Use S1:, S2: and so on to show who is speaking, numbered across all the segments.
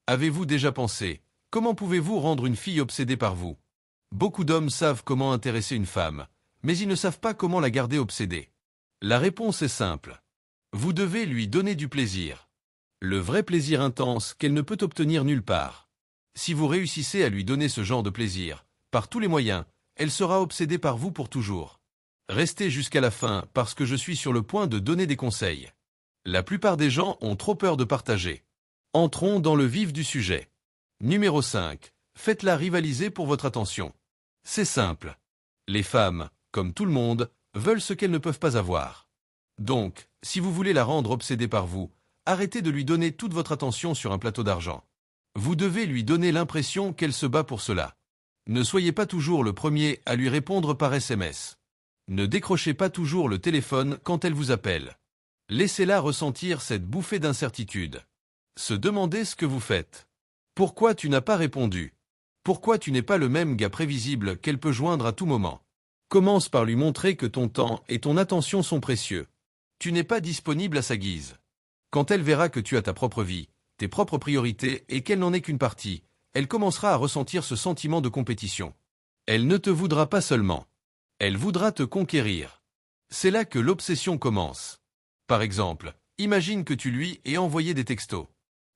S1: Avez-vous déjà pensé, comment pouvez-vous rendre une fille obsédée par vous? Beaucoup d'hommes savent comment intéresser une femme, mais ils ne savent pas comment la garder obsédée. La réponse est simple. Vous devez lui donner du plaisir. Le vrai plaisir intense qu'elle ne peut obtenir nulle part. Si vous réussissez à lui donner ce genre de plaisir, par tous les moyens, elle sera obsédée par vous pour toujours. Restez jusqu'à la fin parce que je suis sur le point de donner des conseils. La plupart des gens ont trop peur de partager. Entrons dans le vif du sujet. Numéro 5. Faites-la rivaliser pour votre attention. C'est simple. Les femmes, comme tout le monde, veulent ce qu'elles ne peuvent pas avoir. Donc, si vous voulez la rendre obsédée par vous, arrêtez de lui donner toute votre attention sur un plateau d'argent. Vous devez lui donner l'impression qu'elle se bat pour cela. Ne soyez pas toujours le premier à lui répondre par SMS. Ne décrochez pas toujours le téléphone quand elle vous appelle. Laissez-la ressentir cette bouffée d'incertitude. Se demander ce que vous faites. Pourquoi tu n'as pas répondu? Pourquoi tu n'es pas le même gars prévisible qu'elle peut joindre à tout moment? Commence par lui montrer que ton temps et ton attention sont précieux. Tu n'es pas disponible à sa guise. Quand elle verra que tu as ta propre vie, tes propres priorités et qu'elle n'en est qu'une partie, elle commencera à ressentir ce sentiment de compétition. Elle ne te voudra pas seulement. Elle voudra te conquérir. C'est là que l'obsession commence. Par exemple, imagine que tu lui aies envoyé des textos.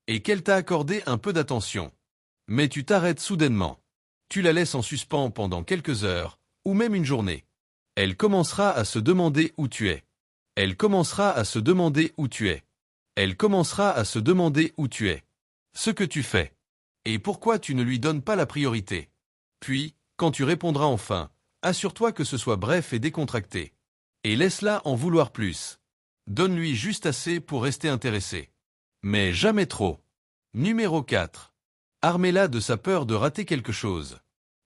S1: Et qu'elle t'a accordé un peu d'attention. Mais tu t'arrêtes soudainement. Tu la laisses en suspens pendant quelques heures, ou même une journée. Elle commencera à se demander où tu es. Elle commencera à se demander où tu es. Elle commencera à se demander où tu es. Ce que tu fais. Et pourquoi tu ne lui donnes pas la priorité. Puis, quand tu répondras enfin, assure-toi que ce soit bref et décontracté. Et laisse-la en vouloir plus. Donne-lui juste assez pour rester intéressé. Mais jamais trop. Numéro 4. Armez-la de sa peur de rater quelque chose.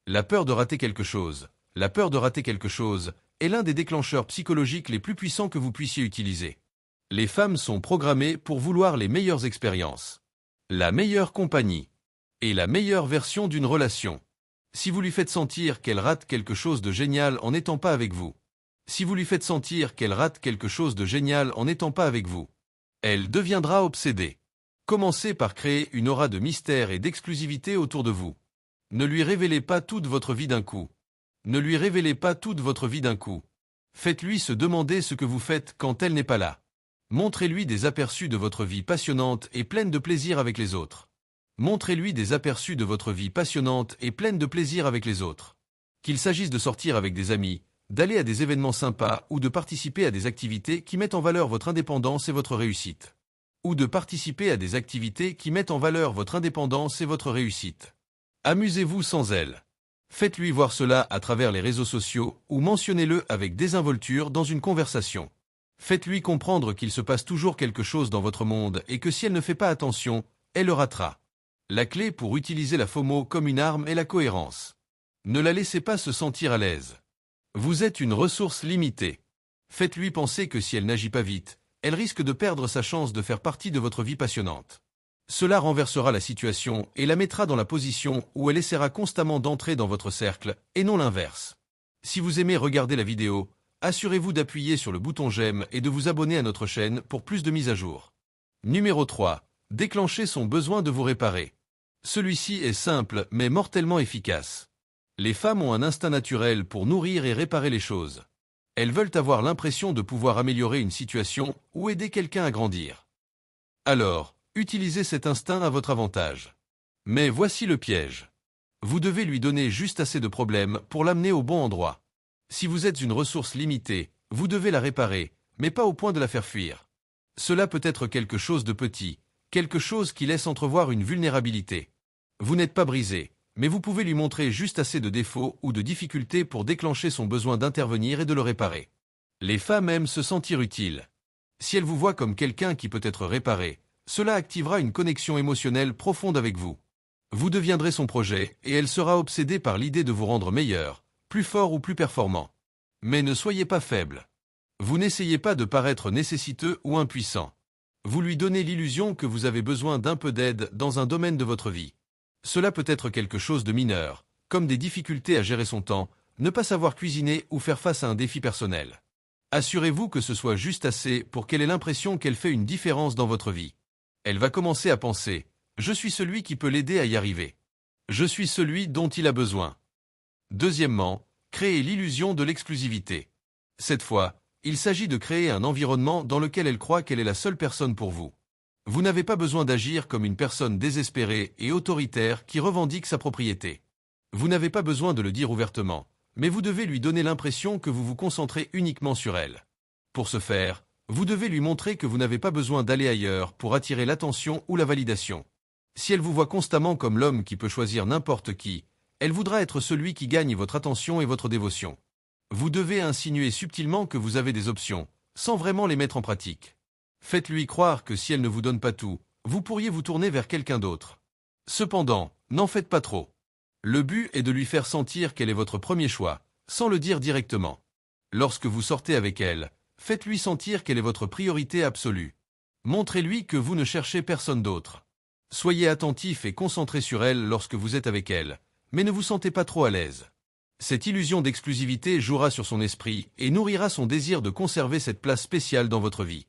S1: La peur de rater quelque chose, la peur de rater quelque chose, est l'un des déclencheurs psychologiques les plus puissants que vous puissiez utiliser. Les femmes sont programmées pour vouloir les meilleures expériences, la meilleure compagnie et la meilleure version d'une relation. Si vous lui faites sentir qu'elle rate quelque chose de génial en n'étant pas avec vous, si vous lui faites sentir qu'elle rate quelque chose de génial en n'étant pas avec vous, elle deviendra obsédée. Commencez par créer une aura de mystère et d'exclusivité autour de vous. Ne lui révélez pas toute votre vie d'un coup. Ne lui révélez pas toute votre vie d'un coup. Faites-lui se demander ce que vous faites quand elle n'est pas là. Montrez-lui des aperçus de votre vie passionnante et pleine de plaisir avec les autres. Montrez-lui des aperçus de votre vie passionnante et pleine de plaisir avec les autres. Qu'il s'agisse de sortir avec des amis, d'aller à des événements sympas ou de participer à des activités qui mettent en valeur votre indépendance et votre réussite. Ou de participer à des activités qui mettent en valeur votre indépendance et votre réussite. Amusez-vous sans elle. Faites-lui voir cela à travers les réseaux sociaux ou mentionnez-le avec désinvolture dans une conversation. Faites-lui comprendre qu'il se passe toujours quelque chose dans votre monde et que si elle ne fait pas attention, elle le ratera. La clé pour utiliser la FOMO comme une arme est la cohérence. Ne la laissez pas se sentir à l'aise. Vous êtes une ressource limitée. Faites-lui penser que si elle n'agit pas vite, elle risque de perdre sa chance de faire partie de votre vie passionnante. Cela renversera la situation et la mettra dans la position où elle essaiera constamment d'entrer dans votre cercle, et non l'inverse. Si vous aimez regarder la vidéo, assurez-vous d'appuyer sur le bouton j'aime et de vous abonner à notre chaîne pour plus de mises à jour. Numéro 3. Déclencher son besoin de vous réparer. Celui-ci est simple mais mortellement efficace. Les femmes ont un instinct naturel pour nourrir et réparer les choses. Elles veulent avoir l'impression de pouvoir améliorer une situation ou aider quelqu'un à grandir. Alors, utilisez cet instinct à votre avantage. Mais voici le piège. Vous devez lui donner juste assez de problèmes pour l'amener au bon endroit. Si vous êtes une ressource limitée, vous devez la réparer, mais pas au point de la faire fuir. Cela peut être quelque chose de petit, quelque chose qui laisse entrevoir une vulnérabilité. Vous n'êtes pas brisé, mais vous pouvez lui montrer juste assez de défauts ou de difficultés pour déclencher son besoin d'intervenir et de le réparer. Les femmes aiment se sentir utiles. Si elles vous voient comme quelqu'un qui peut être réparé, cela activera une connexion émotionnelle profonde avec vous. Vous deviendrez son projet et elle sera obsédée par l'idée de vous rendre meilleur, plus fort ou plus performant. Mais ne soyez pas faible. Vous n'essayez pas de paraître nécessiteux ou impuissant. Vous lui donnez l'illusion que vous avez besoin d'un peu d'aide dans un domaine de votre vie. Cela peut être quelque chose de mineur, comme des difficultés à gérer son temps, ne pas savoir cuisiner ou faire face à un défi personnel. Assurez-vous que ce soit juste assez pour qu'elle ait l'impression qu'elle fait une différence dans votre vie. Elle va commencer à penser Je suis celui qui peut l'aider à y arriver. Je suis celui dont il a besoin. Deuxièmement, créer l'illusion de l'exclusivité. Cette fois, il s'agit de créer un environnement dans lequel elle croit qu'elle est la seule personne pour vous. Vous n'avez pas besoin d'agir comme une personne désespérée et autoritaire qui revendique sa propriété. Vous n'avez pas besoin de le dire ouvertement, mais vous devez lui donner l'impression que vous vous concentrez uniquement sur elle. Pour ce faire, vous devez lui montrer que vous n'avez pas besoin d'aller ailleurs pour attirer l'attention ou la validation. Si elle vous voit constamment comme l'homme qui peut choisir n'importe qui, elle voudra être celui qui gagne votre attention et votre dévotion. Vous devez insinuer subtilement que vous avez des options, sans vraiment les mettre en pratique. Faites-lui croire que si elle ne vous donne pas tout, vous pourriez vous tourner vers quelqu'un d'autre. Cependant, n'en faites pas trop. Le but est de lui faire sentir qu'elle est votre premier choix, sans le dire directement. Lorsque vous sortez avec elle, faites-lui sentir qu'elle est votre priorité absolue. Montrez-lui que vous ne cherchez personne d'autre. Soyez attentif et concentré sur elle lorsque vous êtes avec elle, mais ne vous sentez pas trop à l'aise. Cette illusion d'exclusivité jouera sur son esprit et nourrira son désir de conserver cette place spéciale dans votre vie.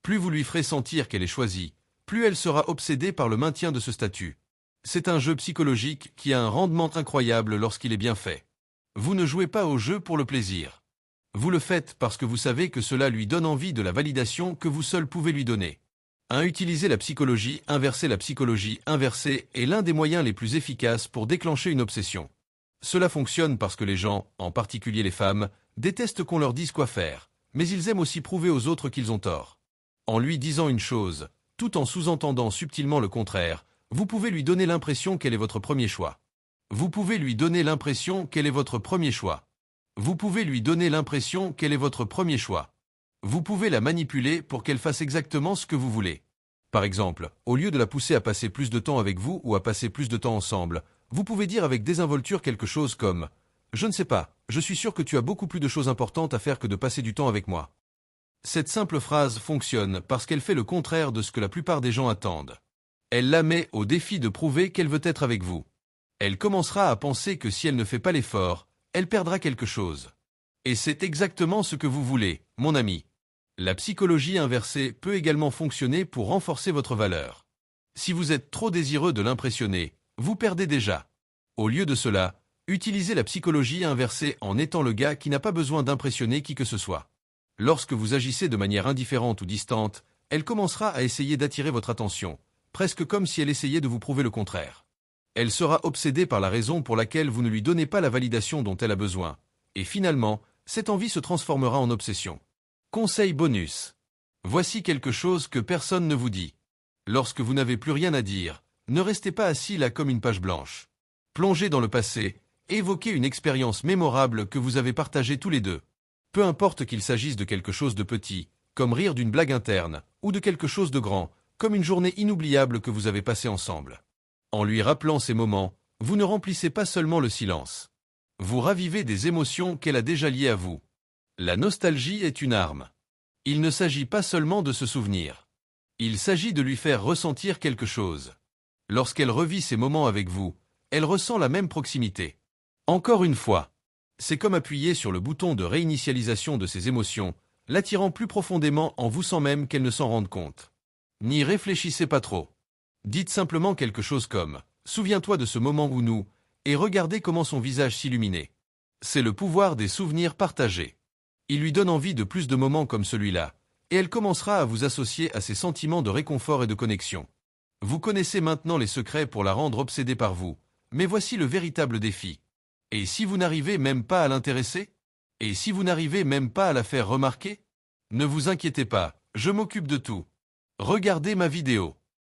S1: Plus vous lui ferez sentir qu'elle est choisie, plus elle sera obsédée par le maintien de ce statut. C'est un jeu psychologique qui a un rendement incroyable lorsqu'il est bien fait. Vous ne jouez pas au jeu pour le plaisir. Vous le faites parce que vous savez que cela lui donne envie de la validation que vous seul pouvez lui donner. Utiliser la psychologie inversée est l'un des moyens les plus efficaces pour déclencher une obsession. Cela fonctionne parce que les gens, en particulier les femmes, détestent qu'on leur dise quoi faire, mais ils aiment aussi prouver aux autres qu'ils ont tort. En lui disant une chose, tout en sous-entendant subtilement le contraire, vous pouvez lui donner l'impression qu'elle est votre premier choix. Vous pouvez lui donner l'impression qu'elle est votre premier choix. Vous pouvez lui donner l'impression qu'elle est votre premier choix. Vous pouvez la manipuler pour qu'elle fasse exactement ce que vous voulez. Par exemple, au lieu de la pousser à passer plus de temps avec vous ou à passer plus de temps ensemble, vous pouvez dire avec désinvolture quelque chose comme « Je ne sais pas, je suis sûr que tu as beaucoup plus de choses importantes à faire que de passer du temps avec moi. » Cette simple phrase fonctionne parce qu'elle fait le contraire de ce que la plupart des gens attendent. Elle la met au défi de prouver qu'elle veut être avec vous. Elle commencera à penser que si elle ne fait pas l'effort, elle perdra quelque chose. Et c'est exactement ce que vous voulez, mon ami. La psychologie inversée peut également fonctionner pour renforcer votre valeur. Si vous êtes trop désireux de l'impressionner, vous perdez déjà. Au lieu de cela, utilisez la psychologie inversée en étant le gars qui n'a pas besoin d'impressionner qui que ce soit. Lorsque vous agissez de manière indifférente ou distante, elle commencera à essayer d'attirer votre attention, presque comme si elle essayait de vous prouver le contraire. Elle sera obsédée par la raison pour laquelle vous ne lui donnez pas la validation dont elle a besoin, et finalement, cette envie se transformera en obsession. Conseil bonus. Voici quelque chose que personne ne vous dit. Lorsque vous n'avez plus rien à dire, ne restez pas assis là comme une page blanche. Plongez dans le passé, évoquez une expérience mémorable que vous avez partagée tous les deux. Peu importe qu'il s'agisse de quelque chose de petit, comme rire d'une blague interne, ou de quelque chose de grand, comme une journée inoubliable que vous avez passée ensemble. En lui rappelant ces moments, vous ne remplissez pas seulement le silence. Vous ravivez des émotions qu'elle a déjà liées à vous. La nostalgie est une arme. Il ne s'agit pas seulement de se souvenir. Il s'agit de lui faire ressentir quelque chose. Lorsqu'elle revit ces moments avec vous, elle ressent la même proximité. Encore une fois, c'est comme appuyer sur le bouton de réinitialisation de ses émotions, l'attirant plus profondément en vous sans même qu'elle ne s'en rende compte. N'y réfléchissez pas trop. Dites simplement quelque chose comme « Souviens-toi de ce moment où nous… » et regardez comment son visage s'illuminait. C'est le pouvoir des souvenirs partagés. Il lui donne envie de plus de moments comme celui-là, et elle commencera à vous associer à ces sentiments de réconfort et de connexion. Vous connaissez maintenant les secrets pour la rendre obsédée par vous, mais voici le véritable défi. Et si vous n'arrivez même pas à l'intéresser? Et si vous n'arrivez même pas à la faire remarquer? Ne vous inquiétez pas, je m'occupe de tout. Regardez ma vidéo.